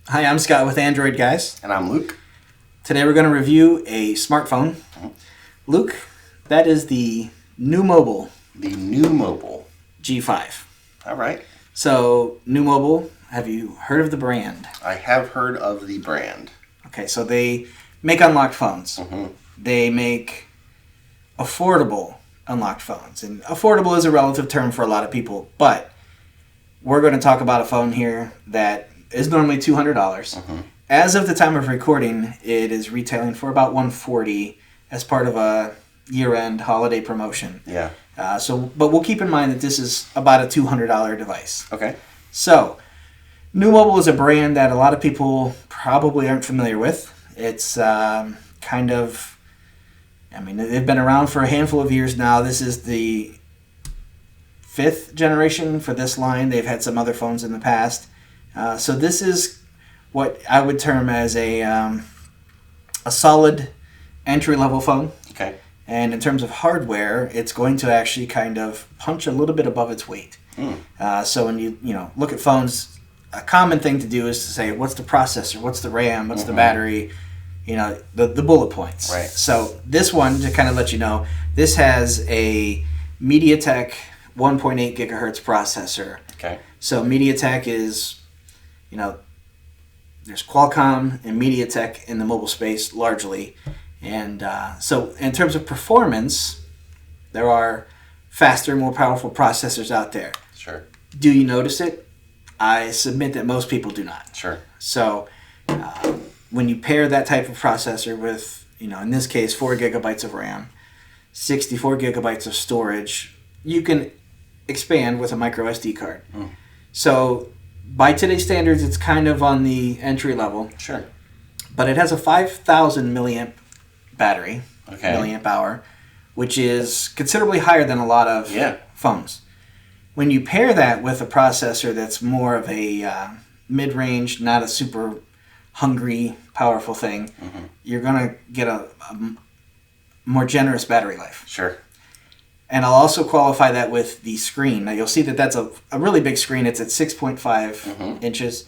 Hi, I'm Scott with Android Guys. And I'm Luke. Today we're going to review a smartphone. Luke, that is the NUU Mobile. The NUU Mobile G5. All right. So, NUU Mobile, have you heard of the brand? I have heard of the brand. Okay, so they make unlocked phones. Mm-hmm. They make affordable unlocked phones. And affordable is a relative term for a lot of people, but we're going to talk about a phone here that is normally $200. Mm-hmm. As of the time of recording, it is retailing for about $140 as part of a year-end holiday promotion. Yeah. But we'll keep in mind that this is about a $200 device. Okay. So, NUU Mobile is a brand that a lot of people probably aren't familiar with. It's they've been around for a handful of years now. This is the 5th generation for this line. They've had some other phones in the past. So this is what I would term as a solid entry-level phone. Okay. And in terms of hardware, it's going to actually kind of punch a little bit above its weight. So when you look at phones, a common thing to do is to say, what's the processor, what's the RAM, what's the battery, the bullet points. Right. So this one, to kind of let you know, this has a MediaTek 1.8 gigahertz processor. Okay. So MediaTek is, there's Qualcomm and MediaTek in the mobile space largely. And so in terms of performance, there are faster, more powerful processors out there. Sure. Do you notice it? I submit that most people do not. Sure. So when you pair that type of processor with, in this case, 4 gigabytes of RAM, 64 gigabytes of storage, you can expand with a micro SD card. So by today's standards, it's kind of on the entry level. Sure. But it has a 5,000 milliamp battery, Okay. milliamp hour, which is considerably higher than a lot of phones. When you pair that with a processor that's more of a mid-range, not a super hungry, powerful thing, you're going to get a more generous battery life. Sure. And I'll also qualify that with the screen. Now, you'll see that that's a really big screen. It's at 6.5 inches.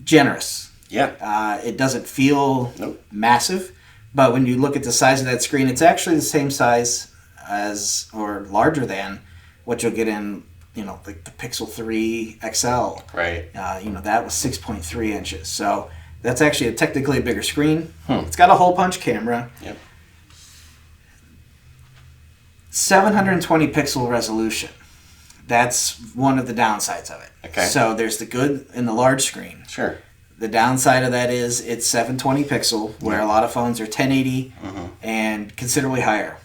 Generous. Yeah. It doesn't feel massive, but when you look at the size of that screen, it's actually the same size as or larger than what you'll get in, like the Pixel 3 XL. Right. That was 6.3 inches. So that's actually technically a bigger screen. It's got a hole punch camera. Yep. 720 pixel resolution. That's one of the downsides of it. Okay. So there's the good and the large screen. Sure. The downside of that is it's 720 pixel, where a lot of phones are 1080 and considerably higher.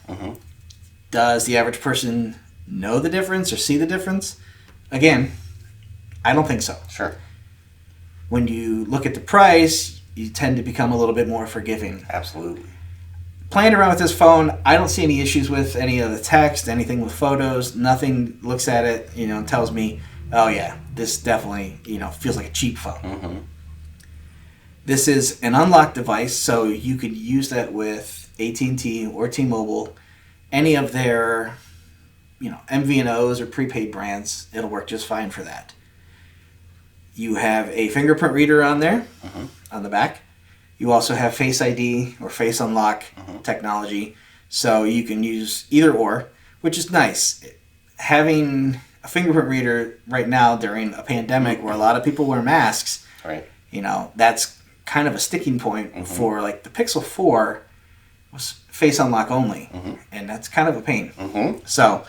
Does the average person know the difference or see the difference? Again, I don't think so. Sure. When you look at the price, you tend to become a little bit more forgiving. Absolutely. Playing around with this phone, I don't see any issues with any of the text, anything with photos. Nothing looks at it, and tells me, oh yeah, this definitely, feels like a cheap phone. This is an unlocked device, so you could use that with AT&T or T-Mobile, any of their, MVNOs or prepaid brands. It'll work just fine for that. You have a fingerprint reader on there, on the back. You also have Face ID or Face Unlock technology, so you can use either or, which is nice. Having a fingerprint reader right now during a pandemic where a lot of people wear masks, Right. That's kind of a sticking point for like the Pixel 4 was Face Unlock only, and that's kind of a pain. So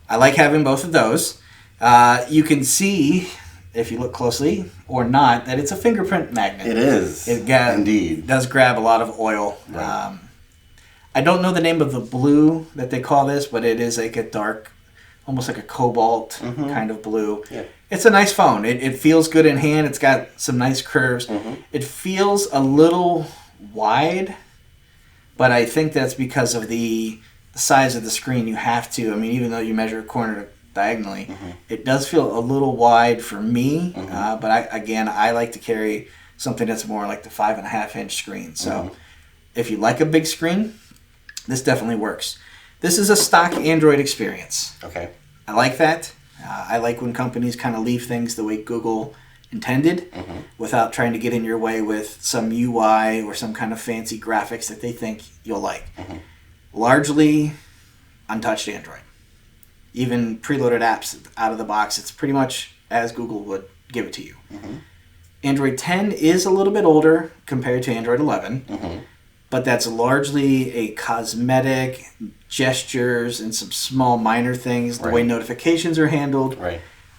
I like having both of those. You can see, if you look closely or not, that it's a fingerprint magnet. It is. Indeed. It does grab a lot of oil. Right. I don't know the name of the blue that they call this, but it is like a dark, almost like a cobalt kind of blue. Yeah. It's a nice phone. It feels good in hand. It's got some nice curves. It feels a little wide, but I think that's because of the size of the screen. You have to. Even though you measure a corner diagonally, it does feel a little wide for me. But I like to carry something that's more like the 5.5 inch screen. So if you like a big screen, this definitely works. This is a stock Android experience. Okay. I like that. I like when companies kind of leave things the way Google intended, without trying to get in your way with some UI or some kind of fancy graphics that they think you'll like. Largely untouched Android. Even preloaded apps out of the box, it's pretty much as Google would give it to you. Android 10 is a little bit older compared to Android 11, but that's largely a cosmetic, gestures, and some small minor things, the way notifications are handled.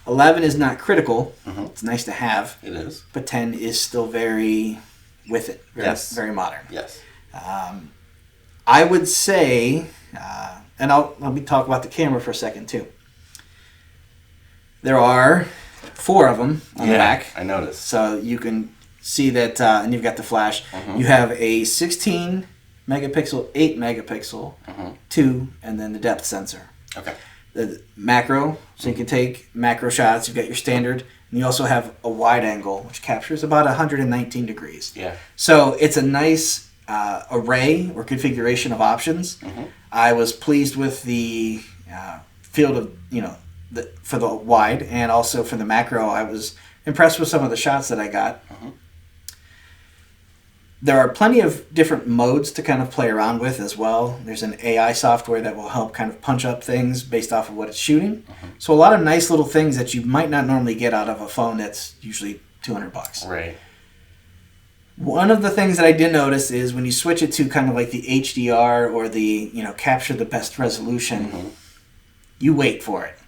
11 is not critical. It's nice to have. It is. But 10 is still very with it. Very modern. Yes. I would say, and let me talk about the camera for a second too. There are 4 of them on the back. I noticed. So you can see that, and you've got the flash. You have a 16 megapixel, 8 megapixel, 2, and then the depth sensor. Okay. The macro, so you can take macro shots. You've got your standard, and you also have a wide angle, which captures about 119 degrees. Yeah. So it's a nice array or configuration of options. I was pleased with the field of, for the wide, and also for the macro. I was impressed with some of the shots that I got. There are plenty of different modes to kind of play around with as well. There's an AI software that will help kind of punch up things based off of what it's shooting. So a lot of nice little things that you might not normally get out of a phone that's usually $200. Right. One of the things that I did notice is when you switch it to kind of like the HDR or the, capture the best resolution, you wait for it.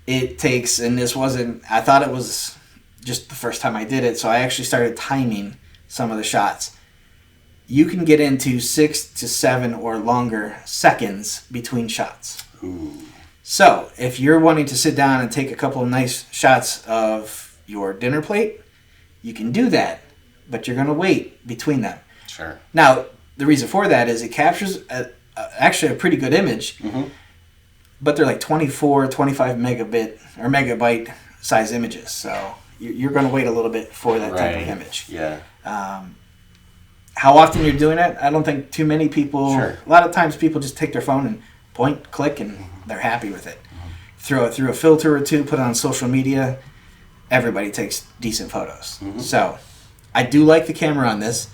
It takes, and this wasn't, I thought it was just the first time I did it, so I actually started timing some of the shots. You can get into 6 to 7 or longer seconds between shots. So if you're wanting to sit down and take a couple of nice shots of your dinner plate, you can do that, but you're going to wait between them. Sure. Now, the reason for that is it captures actually a pretty good image, but they're like 24, 25 megabit or megabyte size images. So you're going to wait a little bit for that type of image. Yeah. How often you're doing it, I don't think too many people. Sure. A lot of times people just take their phone and point, click, and they're happy with it. Throw it through a filter or two, put it on social media. Everybody takes decent photos. So I do like the camera on this,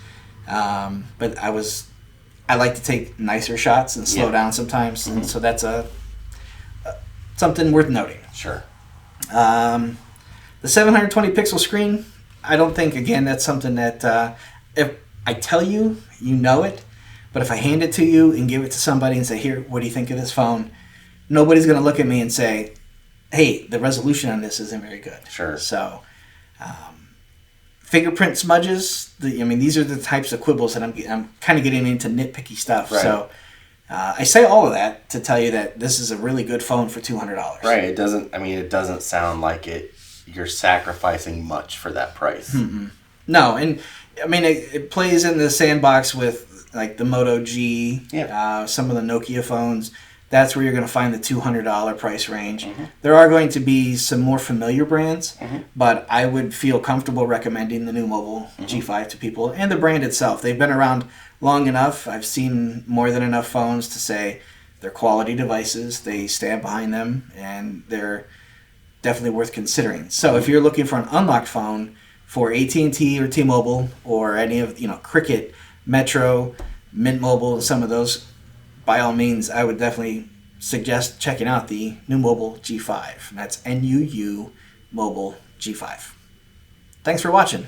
but I like to take nicer shots and slow down sometimes, and so that's something worth noting. Sure. The 720 pixel screen, I don't think, again, that's something that if I tell you, you know it, but if I hand it to you and give it to somebody and say, here, what do you think of this phone? Nobody's going to look at me and say, hey, the resolution on this isn't very good. Sure. So, fingerprint smudges, these are the types of quibbles that I'm kind of getting into nitpicky stuff. Right. So, I say all of that to tell you that this is a really good phone for $200. Right. It doesn't sound like you're sacrificing much for that price. No, and it plays in the sandbox with like the Moto G, some of the Nokia phones. That's where you're going to find the $200 price range. There are going to be some more familiar brands, but I would feel comfortable recommending the NUU Mobile G5 to people, and the brand itself. They've been around long enough. I've seen more than enough phones to say they're quality devices. They stand behind them, and they're definitely worth considering. So if you're looking for an unlocked phone for AT&T or T-Mobile or any of, Cricket, Metro, Mint Mobile, some of those, by all means, I would definitely suggest checking out the NUU Mobile G5. That's NUU Mobile G5. Thanks for watching.